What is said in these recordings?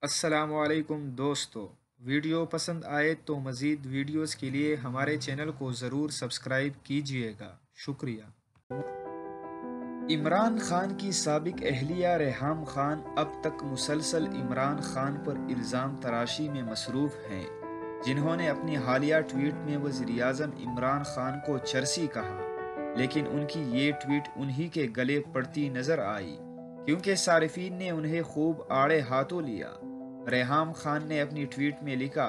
अस्सलाम वालेकुम दोस्तों। वीडियो पसंद आए तो मज़ीद वीडियोस के लिए हमारे चैनल को ज़रूर सब्सक्राइब कीजिएगा। शुक्रिया। इमरान खान की साबिक अहलिया रेहाम खान अब तक मुसलसल इमरान खान पर इल्ज़ाम तराशी में मसरूफ़ हैं, जिन्होंने अपनी हालिया ट्वीट में वज़ीर-ए-आज़म इमरान खान को चर्सी कहा, लेकिन उनकी ये ट्वीट उन्हीं के गले पड़ती नज़र आई क्योंकि सारिफीन ने उन्हें खूब आड़े हाथों लिया। रेहाम खान ने अपनी ट्वीट में लिखा,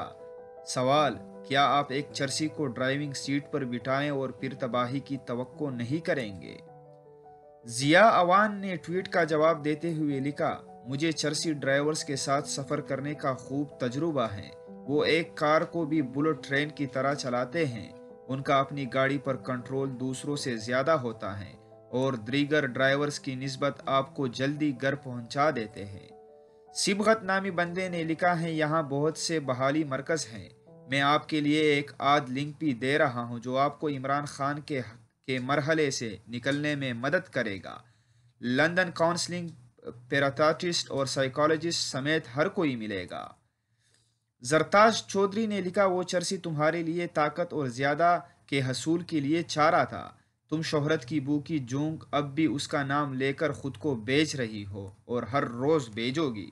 सवाल, क्या आप एक चर्सी को ड्राइविंग सीट पर बिठाएं और फिर तबाही की तवक्को नहीं करेंगे? जिया अवान ने ट्वीट का जवाब देते हुए लिखा, मुझे चर्सी ड्राइवर्स के साथ सफ़र करने का खूब तजुर्बा है। वो एक कार को भी बुलेट ट्रेन की तरह चलाते हैं। उनका अपनी गाड़ी पर कंट्रोल दूसरों से ज़्यादा होता है और दीगर ड्राइवर्स की निस्बत आपको जल्दी घर पहुंचा देते हैं। सिबगत नामी बंदे ने लिखा है, यहाँ बहुत से बहाली मरकज़ हैं। मैं आपके लिए एक आद लिंक भी दे रहा हूँ जो आपको इमरान खान के मरहले से निकलने में मदद करेगा। लंदन काउंसलिंग, पेराथाटिस्ट और साइकोलॉजिस्ट समेत हर कोई मिलेगा। जरताज चौधरी ने लिखा, वो चर्सी तुम्हारे लिए ताकत और ज़्यादा के हसूल के लिए चारा था। तुम शोहरत की भूखी जूंग अब भी उसका नाम लेकर खुद को बेच रही हो और हर रोज़ बेचोगी।